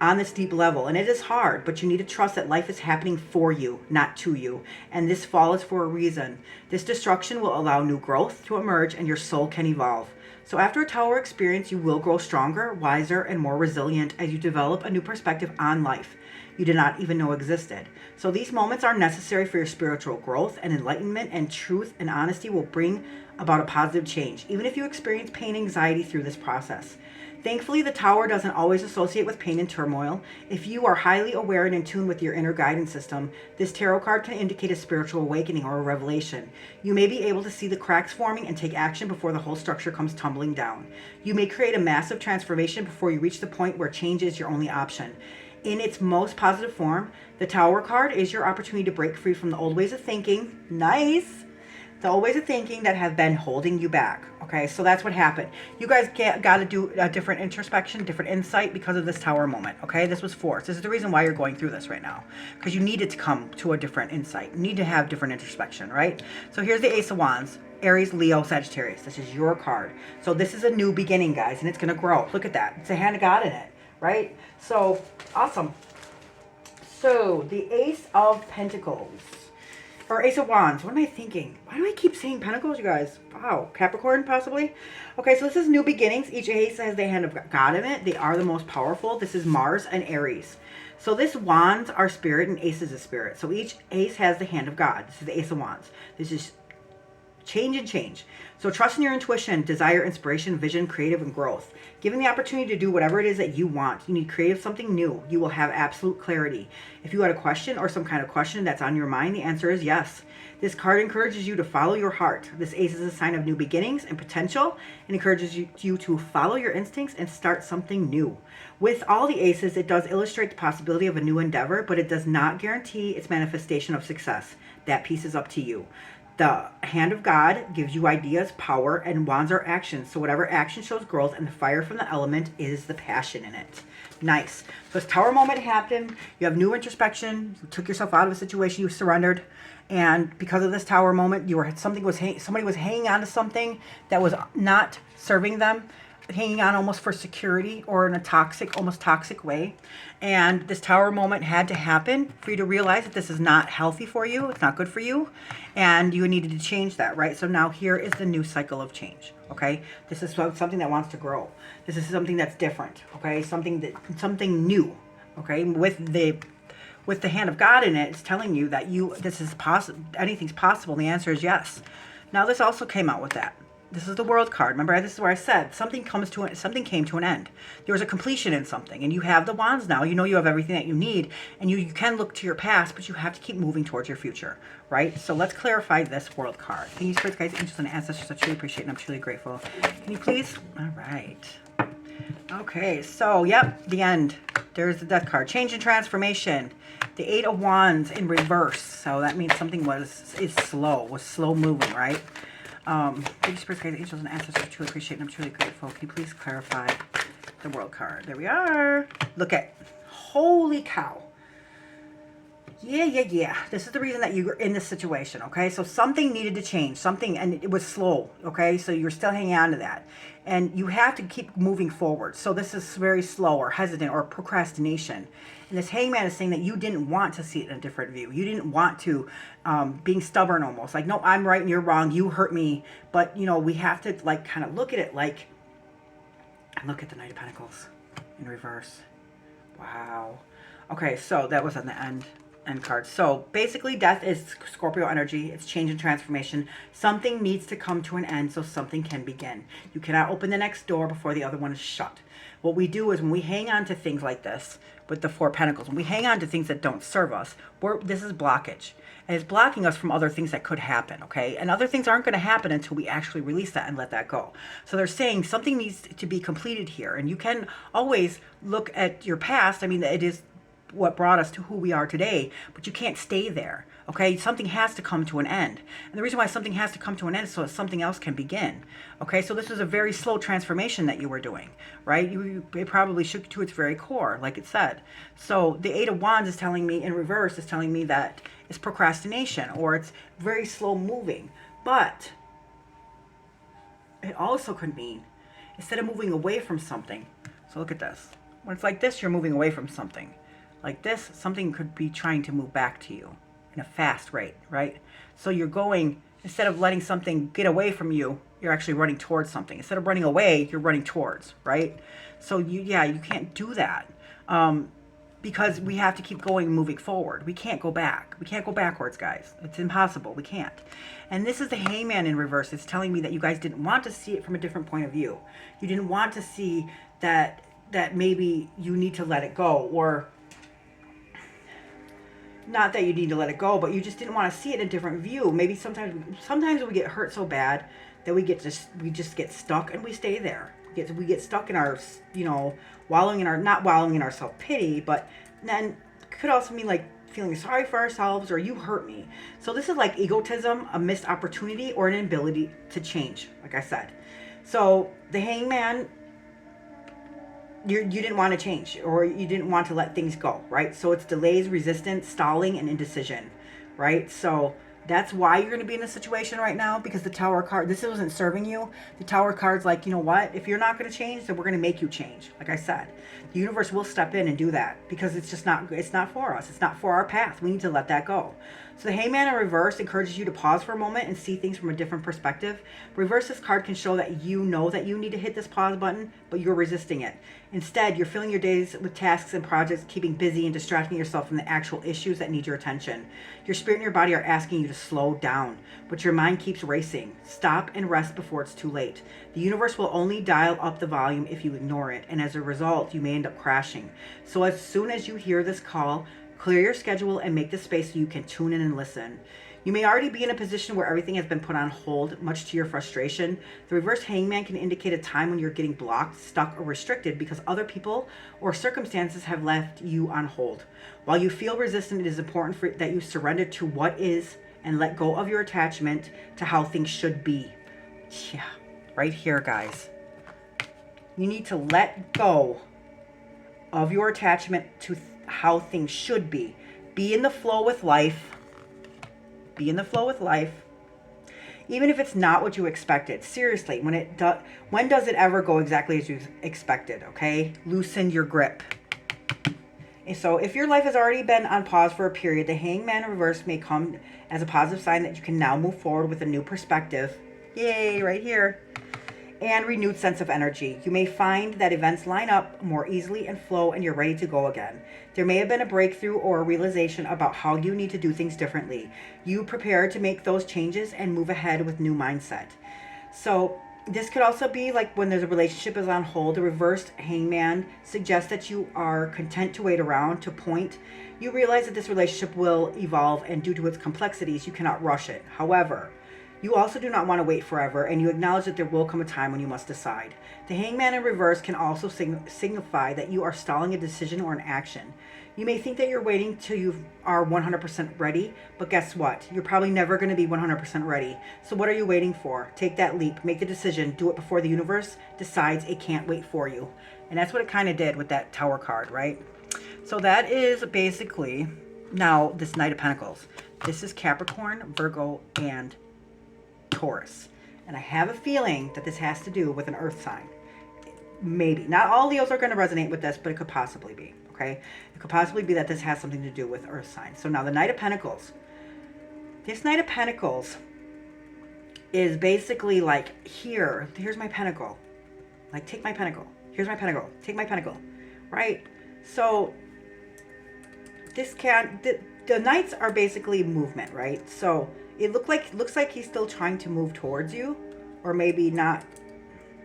on this deep level. And it is hard, but you need to trust that life is happening for you, not to you. And this fall is for a reason. This destruction will allow new growth to emerge and your soul can evolve. So after a Tower experience, you will grow stronger, wiser, and more resilient as you develop a new perspective on life you did not even know existed. So these moments are necessary for your spiritual growth and enlightenment, and truth and honesty will bring about a positive change, even if you experience pain and anxiety through this process. Thankfully, the Tower doesn't always associate with pain and turmoil. If you are highly aware and in tune with your inner guidance system, this tarot card can indicate a spiritual awakening or a revelation. You may be able to see the cracks forming and take action before the whole structure comes tumbling down. You may create a massive transformation before you reach the point where change is your only option. In its most positive form, the Tower card is your opportunity to break free from the old ways of thinking. Nice! The old ways of thinking that have been holding you back. Okay, so that's what happened. You guys got to do a different introspection, different insight because of this Tower moment. Okay, this was forced. This is the reason why you're going through this right now, because you needed to come to a different insight. You need to have different introspection, right? So here's the Ace of Wands. Aries, Leo, Sagittarius. This is your card. So this is a new beginning, guys, and it's going to grow. Look at that. It's a hand of God in it, right? So awesome. So the Ace of Pentacles. Or Ace of Wands. What am I thinking? Why do I keep saying Pentacles, you guys? Wow. Capricorn, possibly? Okay, so this is new beginnings. Each ace has the hand of God in it. They are the most powerful. This is Mars and Aries. So this Wands are spirit and Ace is a spirit. So each ace has the hand of God. This is the Ace of Wands. This is change and change. So trust in your intuition, desire, inspiration, vision, creative, and growth. Given the opportunity to do whatever it is that you want, you need creative something new. You will have absolute clarity. If you had a question or some kind of question that's on your mind, the answer is yes. This card encourages you to follow your heart. This ace is a sign of new beginnings and potential, and encourages you to follow your instincts and start something new. With all the aces, it does illustrate the possibility of a new endeavor, but it does not guarantee its manifestation of success. That piece is up to you. The hand of God gives you ideas, power, and wands are actions. So whatever action shows growth, and the fire from the element is the passion in it. Nice. So this Tower moment happened. You have new introspection. You took yourself out of a situation. You surrendered. And because of this Tower moment, somebody was hanging on to something that was not serving them, hanging on almost for security or in a almost toxic way. And this Tower moment had to happen for you to realize that this is not healthy for you. It's not good for you. And you needed to change that, right? So now here is the new cycle of change, okay? This is something that wants to grow. This is something that's different, okay? Something new, okay? With the hand of God in it, it's telling you that this is possible. Anything's possible. And the answer is yes. Now this also came out with that. This is the World card. Remember, this is where I said something came to an end. There was a completion in something, and you have the wands now. You know you have everything that you need, and you can look to your past, but you have to keep moving towards your future, right? So let's clarify this World card. Can you, spirits, guys, angels, and ancestors, I truly appreciate and I'm truly grateful. Can you please? All right. Okay, so yep, the end. There's the Death card. Change and transformation. The Eight of Wands in reverse. So that means something was slow moving, right? Thank you, spirits, guides, angels, and ancestors. I truly appreciate and I'm truly grateful. Can you please clarify the World card? There we are. Look at, holy cow. Yeah. This is the reason that you're in this situation, okay? So something needed to change, something, and it was slow, okay? So you're still hanging on to that. And you have to keep moving forward. So this is very slow or hesitant or procrastination. And this hangman is saying that you didn't want to see it in a different view. You didn't want to, being stubborn almost. Like, no, I'm right and you're wrong. You hurt me. But, you know, we have to, like, kind of look at it like, look at the Knight of Pentacles in reverse. Wow. Okay, so that was on the end card. So basically death is Scorpio energy. It's change and transformation. Something needs to come to an end so something can begin. You cannot open the next door before the other one is shut. What we do is when we hang on to things like this with the Four of Pentacles, when we hang on to things that don't serve us, this is blockage. And it's blocking us from other things that could happen, okay? And other things aren't going to happen until we actually release that and let that go. So they're saying something needs to be completed here. And you can always look at your past. I mean, it is what brought us to who we are today, but you can't stay there, okay? Something has to come to an end. And the reason why something has to come to an end is so that something else can begin, okay? So this is a very slow transformation that you were doing, right? It probably shook you to its very core, like it said. So the Eight of Wands is telling me, in reverse, is telling me that it's procrastination or it's very slow moving. But it also could mean, instead of moving away from something, so look at this. When it's like this, you're moving away from something. Like this, something could be trying to move back to you in a fast rate, right? So you're going, instead of letting something get away from you, you're actually running towards something. Instead of running away, you're running towards, right? So you can't do that because we have to keep going and moving forward. We can't go back. We can't go backwards, guys. It's impossible. We can't. And this is the Hangman in reverse. It's telling me that you guys didn't want to see it from a different point of view. You didn't want to see that maybe you need to let it go, or not that you need to let it go, but you just didn't want to see it in a different view. Maybe sometimes we get hurt so bad that we just get stuck and we stay there. We get stuck in our, not wallowing in our self-pity, but then could also mean like feeling sorry for ourselves or you hurt me. So this is like egotism, a missed opportunity, or an inability to change, like I said. So the Hangman, you didn't want to change, or you didn't want to let things go, right? So it's delays, resistance, stalling, and indecision, right? So that's why you're going to be in this situation right now, because the Tower card, this wasn't serving you. The Tower card's like, you know what? If you're not going to change, then we're going to make you change. Like I said, the universe will step in and do that because it's just not for us. It's not for our path. We need to let that go. So the Hangman in reverse encourages you to pause for a moment and see things from a different perspective. Reverse, this card can show that you know that you need to hit this pause button, but you're resisting it. Instead, you're filling your days with tasks and projects, keeping busy and distracting yourself from the actual issues that need your attention. Your spirit and your body are asking you to slow down, but your mind keeps racing. Stop and rest before it's too late. The universe will only dial up the volume if you ignore it, and as a result, you may end up crashing. So as soon as you hear this call, clear your schedule and make the space so you can tune in and listen. You may already be in a position where everything has been put on hold, much to your frustration. The reverse Hangman can indicate a time when you're getting blocked, stuck, or restricted because other people or circumstances have left you on hold. While you feel resistant, it is important that you surrender to what is and let go of your attachment to how things should be. Yeah, right here, guys. You need to let go of your attachment to how things should be. Be in the flow with life. Be in the flow with life. Even if it's not what you expected. Seriously, when does it ever go exactly as you expected, okay? Loosen your grip. And so if your life has already been on pause for a period, the Hangman in reverse may come as a positive sign that you can now move forward with a new perspective. Yay, right here. And renewed sense of energy. You may find that events line up more easily and flow and you're ready to go again. There may have been a breakthrough or a realization about how you need to do things differently. You prepare to make those changes and move ahead with new mindset. So this could also be like when there's a relationship is on hold. The reversed Hangman suggests that you are content to wait around to point. You realize that this relationship will evolve, and due to its complexities, you cannot rush it. However, you also do not want to wait forever, and you acknowledge that there will come a time when you must decide. The Hangman in reverse can also signify that you are stalling a decision or an action. You may think that you're waiting till you are 100% ready, but guess what? You're probably never going to be 100% ready. So what are you waiting for? Take that leap. Make the decision. Do it before the universe decides it can't wait for you. And that's what it kind of did with that Tower card, right? So that is basically Now, this Knight of Pentacles. This is Capricorn, Virgo, and Taurus. And I have a feeling that this has to do with an earth sign. Maybe. Not all Leos are going to resonate with this, but it could possibly be. Okay? It could possibly be that this has something to do with earth signs. So now the Knight of Pentacles. This Knight of Pentacles is basically like, here's my pentacle. Like, take my pentacle. Here's my pentacle. Take my pentacle. Right? So this the knights are basically movement, right? So it looks like he's still trying to move towards you, or maybe not,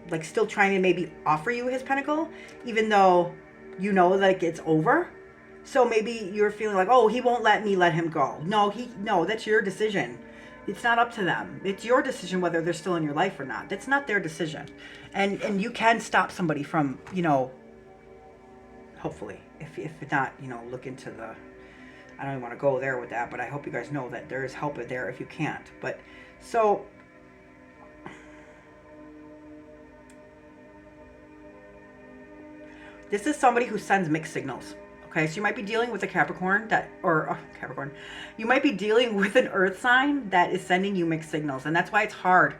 like still trying to maybe offer you his pentacle, even though you know like it's over. So maybe you're feeling like, oh, he won't let me let him go. No, that's your decision. It's not up to them. It's your decision whether they're still in your life or not. That's not their decision. And you can stop somebody from, hopefully, if not, look into the, I don't even want to go there with that, but I hope you guys know that there is help there if you can't. But so this is somebody who sends mixed signals. Okay, so you might be dealing with a Capricorn Capricorn. You might be dealing with an earth sign that is sending you mixed signals. And that's why it's hard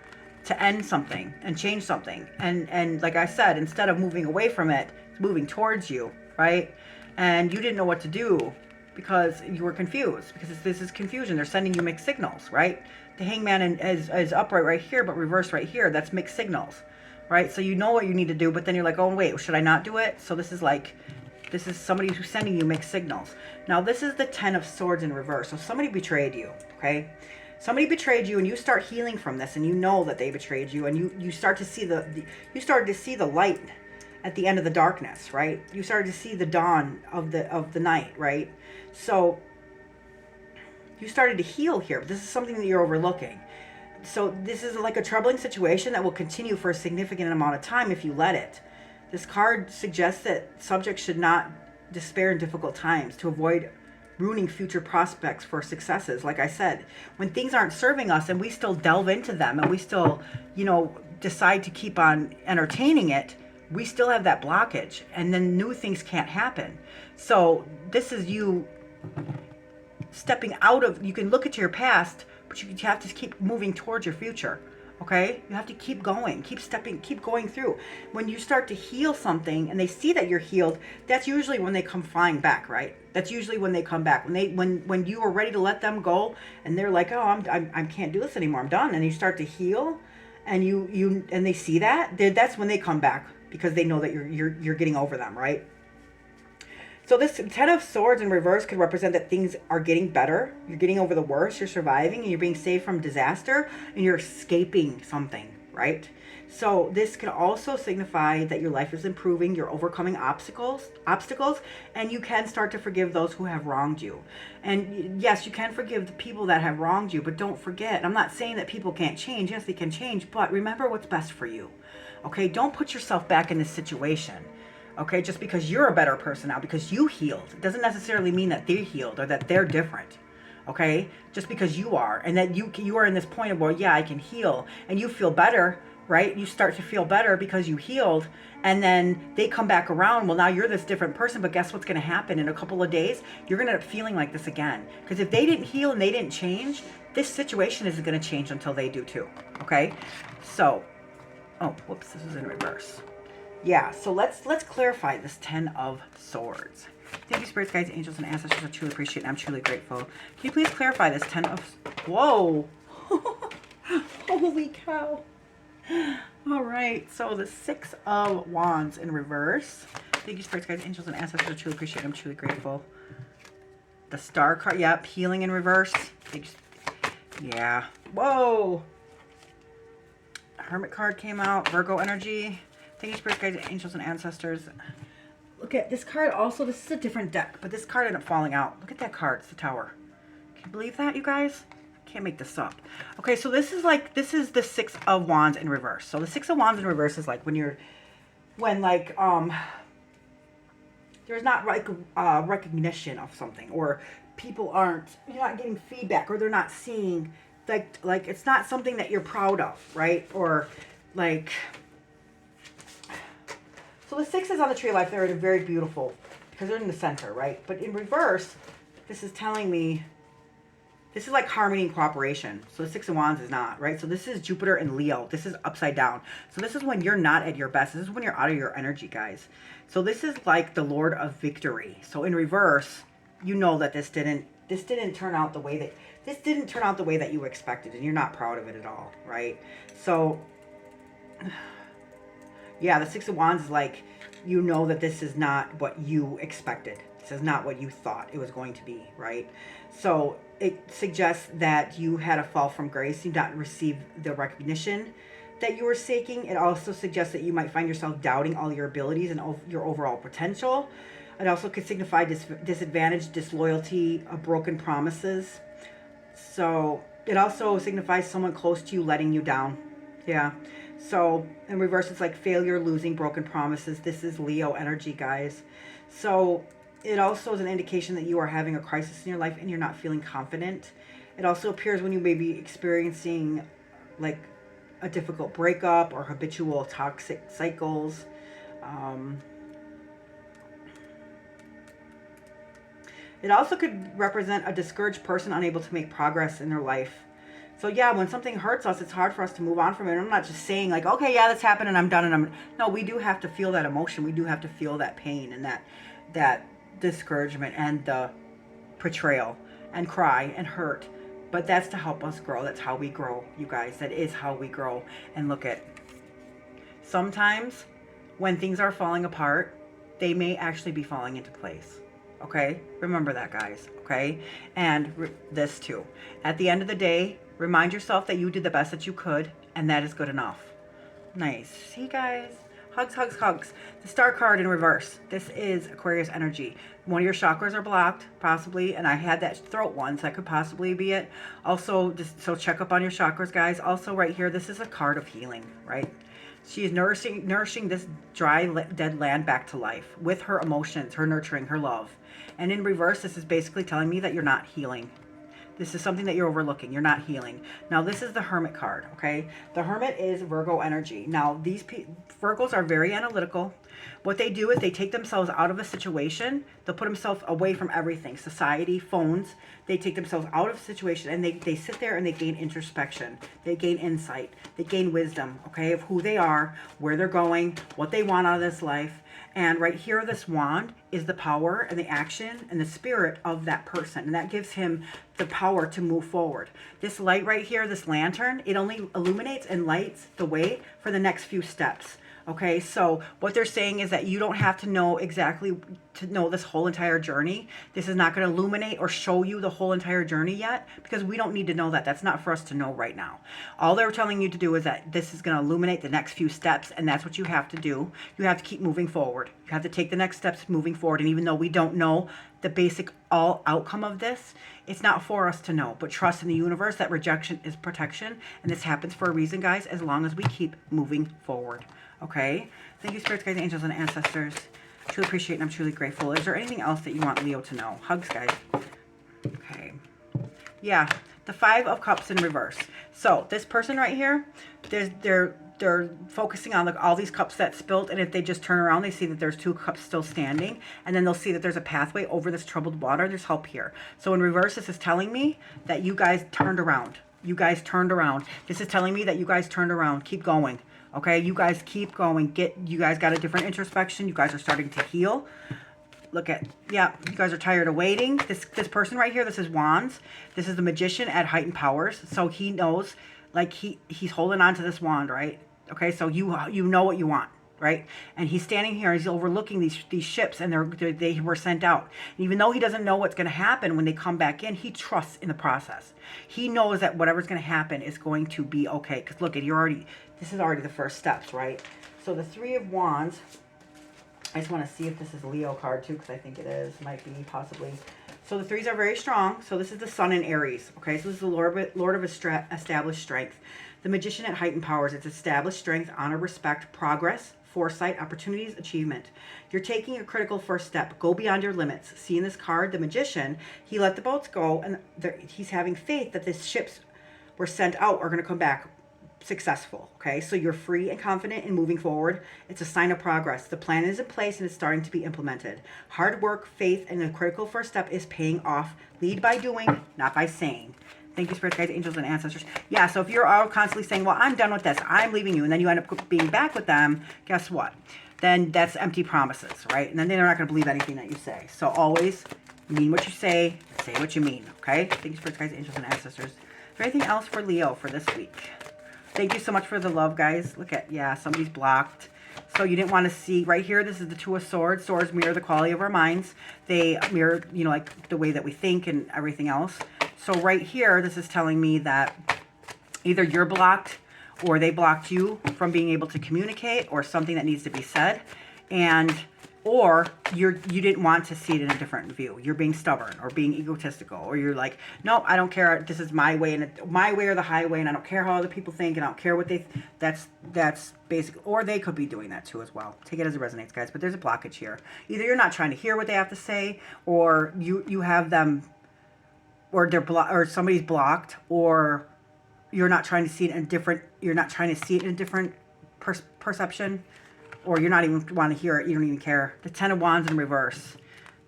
to end something and change something. And like I said, instead of moving away from it, it's moving towards you, right? And you didn't know what to do because you were confused, because this is confusion. They're sending you mixed signals, right? The Hangman is upright right here, but reversed right here. That's mixed signals, right? So you know what you need to do, but then you're like, oh, wait, should I not do it? So this is somebody who's sending you mixed signals. Now, this is the 10 of Swords in reverse. So somebody betrayed you, okay? Somebody betrayed you, and you start healing from this, and you know that they betrayed you, and you start to see you started to see the light at the end of the darkness, right? You started to see the dawn of the night, right? So you started to heal here. But this is something that you're overlooking. So this is like a troubling situation that will continue for a significant amount of time if you let it. This card suggests that subjects should not despair in difficult times to avoid ruining future prospects for successes. Like I said, when things aren't serving us and we still delve into them and we still, decide to keep on entertaining it, we still have that blockage, and then new things can't happen. So this is you stepping out of, you can look at your past, but you have to keep moving towards your future. Okay, you have to keep going, keep going through. When you start to heal something and they see that you're healed, that's usually when they come flying back, right? That's usually when they come back. When you are ready to let them go and they're like, oh, I can't do this anymore, I'm done. And you start to heal, and and they see that's when they come back, because they know that you're getting over them, right? So this 10 of Swords in reverse could represent that things are getting better. You're getting over the worst. You're surviving, and you're being saved from disaster, and you're escaping something, right? So this could also signify that your life is improving. You're overcoming obstacles, and you can start to forgive those who have wronged you. And yes, you can forgive the people that have wronged you, but don't forget, I'm not saying that people can't change. Yes, they can change, but remember what's best for you. Okay, don't put yourself back in this situation. Okay, just because you're a better person now, because you healed, it doesn't necessarily mean that they're healed or that they're different. Okay, just because you are, and that you are in this point of, well, yeah, I can heal, and you feel better, right? You start to feel better because you healed, and then they come back around. Well, now you're this different person, but guess what's going to happen in a couple of days? You're going to end up feeling like this again, because if they didn't heal and they didn't change, this situation isn't going to change until they do too. Okay, so, oh, whoops, this is in reverse. Yeah, so let's clarify this 10 of Swords. Thank you, spirits, guides, angels, and ancestors. I truly appreciate it, and I'm truly grateful. Can you please clarify this 10 of... Whoa! Holy cow! All right, so the 6 of Wands in reverse. Thank you, spirits, guides, angels, and ancestors. I truly appreciate it. I'm truly grateful. The Star card, yep, healing in reverse. Yeah. Whoa! Hermit card came out. Virgo energy. Thank you, spirits, guides, angels, and ancestors. Look at this card. Also, this is a different deck, but this card ended up falling out. Look at that card. It's the Tower. Can you believe that, you guys? I can't make this up. Okay, so this is the 6 of Wands in reverse. So the 6 of Wands in reverse is like when there's not like recognition of something, or people you're not getting feedback, or they're not seeing, like it's not something that you're proud of, right? Or like... So the 6 is on the tree of life. They're very beautiful because they're in the center, right? But in reverse, this is telling me, this is like harmony and cooperation. So the Six of Wands is not, right? So this is Jupiter and Leo. This is upside down. So this is when you're not at your best. This is when you're out of your energy, guys. So this is like the Lord of Victory. So in reverse, you know that this didn't turn out the way that you expected, and you're not proud of it at all, right? So yeah, the Six of Wands is like, you know that this is not what you expected. This is not what you thought it was going to be, right? So it suggests that you had a fall from grace. You did not receive the recognition that you were seeking. It also suggests that you might find yourself doubting all your abilities and your overall potential. It also could signify disadvantage, disloyalty, broken promises. So it also signifies someone close to you letting you down. Yeah. So in reverse, it's like failure, losing, broken promises. This is Leo energy, guys. So it also is an indication that you are having a crisis in your life and you're not feeling confident. It also appears when you may be experiencing like a difficult breakup or habitual toxic cycles. It also could represent a discouraged person unable to make progress in their life. So yeah, when something hurts us, it's hard for us to move on from it. I'm not just saying like, okay, yeah, that's happened and I'm done and no, we do have to feel that emotion. We do have to feel that pain and that discouragement and the betrayal and cry and hurt. But that's to help us grow. That's how we grow, you guys. That is how we grow. And look at, sometimes when things are falling apart, they may actually be falling into place. Okay? Remember that, guys. Okay? And this too. At the end of the day, remind yourself that you did the best that you could, and that is good enough. Nice. See, guys? Hugs, hugs, hugs. The Star card in reverse. This is Aquarius energy. One of your chakras are blocked, possibly, and I had that throat one, so that could possibly be it. Also, so check up on your chakras, guys. Also, right here, this is a card of healing, right? She is nourishing this dry, dead land back to life with her emotions, her nurturing, her love. And in reverse, this is basically telling me that you're not healing. This is something that you're overlooking. You're not healing. Now, this is the Hermit card, okay? The Hermit is Virgo energy. Now, these Virgos are very analytical. What they do is they take themselves out of a situation. They'll put themselves away from everything. Society, phones. They take themselves out of a situation, and they sit there and they gain introspection. They gain insight. They gain wisdom, okay, of who they are, where they're going, what they want out of this life. And right here, this wand is the power and the action and the spirit of that person. And that gives him the power to move forward. This light right here, this lantern, it only illuminates and lights the way for the next few steps. Okay, so what they're saying is that you don't have to know exactly to know this whole entire journey. This is not going to illuminate or show you the whole entire journey yet, because we don't need to know that. That's not for us to know right now. All they're telling you to do is that this is going to illuminate the next few steps, and that's what you have to do. You have to keep moving forward. You have to take the next steps moving forward, and even though we don't know the basic outcome of this, it's not for us to know, but trust in the universe that rejection is protection, and this happens for a reason, guys, as long as we keep moving forward. Okay? Thank you, spirits, guides, angels, and ancestors. Truly appreciate and I'm truly grateful. Is there anything else that you want Leo to know? Hugs, guys. Okay. Yeah. The Five of Cups in reverse. So this person right here, they're focusing on all these cups that spilled, and if they just turn around, they see that there's 2 cups still standing, and then they'll see that there's a pathway over this troubled water. There's help here. So in reverse, this is telling me that you guys turned around. You guys turned around. This is telling me that you guys turned around. Keep going. Okay, you guys keep going. You guys got a different introspection. You guys are starting to heal. Look at, yeah, you guys are tired of waiting. This person right here, this is Wands. This is the Magician at heightened powers. So he knows, like he's holding on to this wand, right? Okay, so you know what you want, right? And he's standing here, he's overlooking these ships, and they were sent out. And even though he doesn't know what's going to happen when they come back in, he trusts in the process. He knows that whatever's going to happen is going to be okay. Because look, this is already the first steps, right? So the Three of Wands, I just want to see if this is a Leo card too, because I think it is, might be, possibly. So the threes are very strong. So this is the Sun in Aries, okay? So this is the Lord of established strength. The Magician at heightened powers. It's established strength, honor, respect, progress, foresight, opportunities, achievement. You're taking a critical first step. Go beyond your limits. See in this card, the Magician, he let the boats go, and he's having faith that the ships were sent out are going to come back successful. Okay, so you're free and confident in moving forward. It's a sign of progress. The plan is in place and it's starting to be implemented. Hard work, faith, and the critical first step is paying off. Lead by doing, not by saying. Thank you, Spirit Guides, Angels, and Ancestors. Yeah, so if you're all constantly saying, well, I'm done with this, I'm leaving you, and then you end up being back with them, guess what? Then that's empty promises, right? And then they're not going to believe anything that you say. So always mean what you say what you mean, okay? Thank you, Spirit Guides, Angels, and Ancestors. Is there anything else for Leo for this week? Thank you so much for the love, guys. Look at, yeah, somebody's blocked. So you didn't want to see, right here, this is the Two of Swords. Swords mirror the quality of our minds. They mirror, you know, like the way that we think and everything else. So right here, this is telling me that either you're blocked or they blocked you from being able to communicate or something that needs to be said. And or you didn't want to see it in a different view. You're being stubborn or being egotistical, or you're like, no, I don't care. This is my way, and my way or the highway, and I don't care how other people think, and I don't care what they. That's basic. Or they could be doing that too as well. Take it as it resonates, guys. But there's a blockage here. Either you're not trying to hear what they have to say, or you have them, or or somebody's blocked, or you're not trying to see it in a different. You're not trying to see it in a different perception. Or you're not even want to hear it. You don't even care. The Ten of Wands in reverse.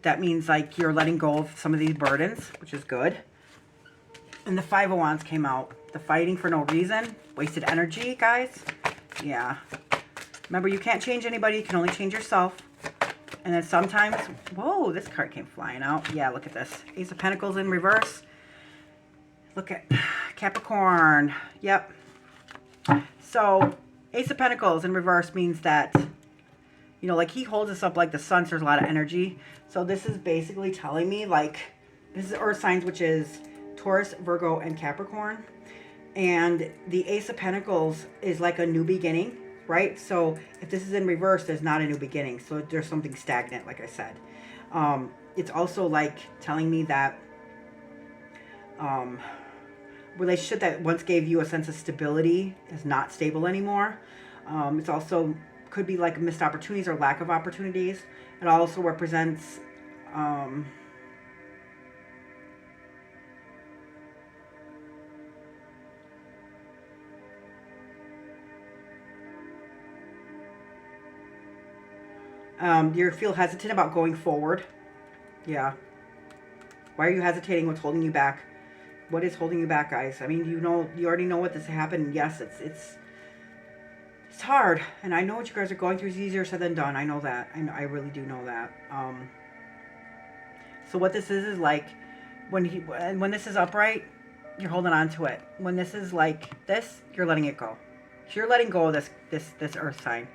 That means like you're letting go of some of these burdens, which is good. And the Five of Wands came out. The fighting for no reason. Wasted energy, guys. Yeah. Remember, you can't change anybody. You can only change yourself. And then sometimes... Whoa, this card came flying out. Yeah, look at this. Ace of Pentacles in reverse. Look at Capricorn. Yep. So... Ace of Pentacles in reverse means that, you know, like he holds us up like the sun, so there's a lot of energy. So this is basically telling me, like, this is Earth signs, which is Taurus, Virgo, and Capricorn. And the Ace of Pentacles is like a new beginning, right? So if this is in reverse, there's not a new beginning. So there's something stagnant, like I said. It's also like telling me that relationship that once gave you a sense of stability is not stable anymore. It's also could be like missed opportunities or lack of opportunities. It also represents you feel hesitant about going forward. Yeah. Why are you hesitating? What's holding you back? What is holding you back, guys? I mean, you already know what this happened. Yes, it's hard, and I know what you guys are going through is easier said than done. I know that. I really do know that. So what this is like when this is upright, you're holding on to it. When this is like this, you're letting it go. So you're letting go of this Earth sign.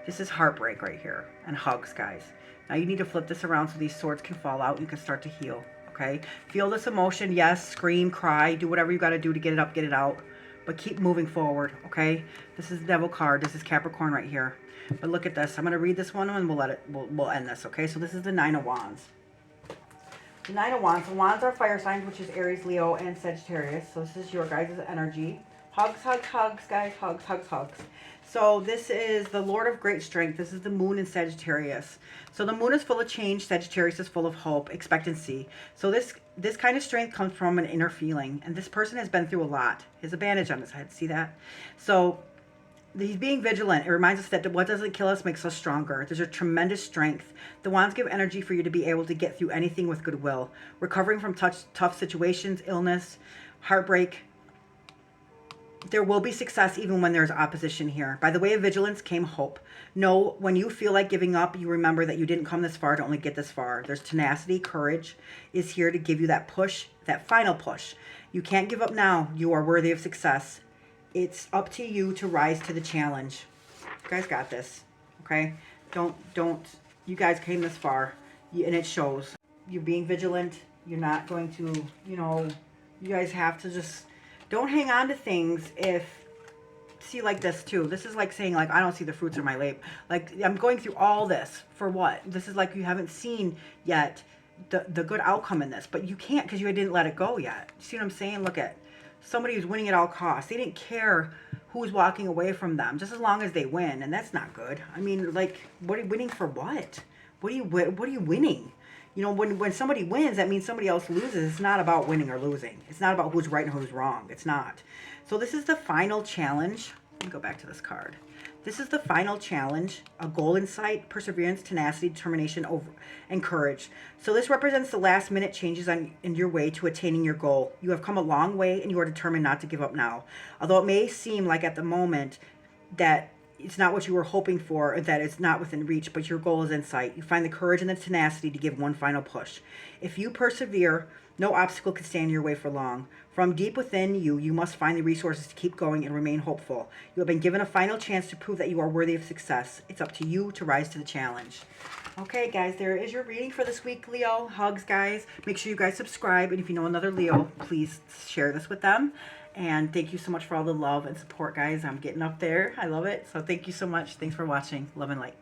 This is heartbreak right here, and hugs, guys. Now you need to flip this around so these swords can fall out. You can start to heal. Okay, feel this emotion. Yes, scream, cry, do whatever you got to do to get it up, get it out. But keep moving forward, okay? This is the Devil card. This is Capricorn right here. But look at this. I'm going to read this one and we'll end this, okay? So this is the Nine of Wands. The Nine of Wands. The Wands are fire signs, which is Aries, Leo, and Sagittarius. So this is your guys' energy. Hugs, hugs, hugs, guys. Hugs, hugs, hugs. So this is the Lord of Great Strength. This is the Moon in Sagittarius. So the Moon is full of change. Sagittarius is full of hope, expectancy. So this kind of strength comes from an inner feeling. And this person has been through a lot. He has a bandage on his head. See that? So he's being vigilant. It reminds us that what doesn't kill us makes us stronger. There's a tremendous strength. The Wands give energy for you to be able to get through anything with goodwill. Recovering from tough situations, illness, heartbreak. There will be success even when there's opposition here. By the way of vigilance came hope. No, when you feel like giving up, you remember that you didn't come this far to only get this far. There's tenacity, courage is here to give you that push, that final push. You can't give up now. You are worthy of success. It's up to you to rise to the challenge. You guys got this, okay? Don't, you guys came this far, and it shows. You're being vigilant. You're not going to, you guys have to just... Don't hang on to things see like this too. This is like saying like, I don't see the fruits of my labor. Like I'm going through all this for what? This is like you haven't seen yet the good outcome in this, but you can't because you didn't let it go yet. See what I'm saying? Look at somebody who's winning at all costs. They didn't care who's walking away from them just as long as they win. And that's not good. I mean, like winning for what? What are you winning? You know, when somebody wins, that means somebody else loses. It's not about winning or losing. It's not about who's right and who's wrong. It's not. So this is the final challenge. Let me go back to this card. This is the final challenge, a goal in sight, perseverance, tenacity, determination, and courage. So this represents the last minute changes in your way to attaining your goal. You have come a long way and you are determined not to give up now. Although it may seem like at the moment that it's not what you were hoping for, or that it's not within reach, but your goal is in sight. You find the courage and the tenacity to give one final push. If you persevere, no obstacle can stand in your way for long. From deep within you, you must find the resources to keep going and remain hopeful. You have been given a final chance to prove that you are worthy of success. It's up to you to rise to the challenge. Okay, guys, there is your reading for this week, Leo. Hugs, guys. Make sure you guys subscribe. And if you know another Leo, please share this with them. And thank you so much for all the love and support, guys. I'm getting up there. I love it. So thank you so much. Thanks for watching. Love and light.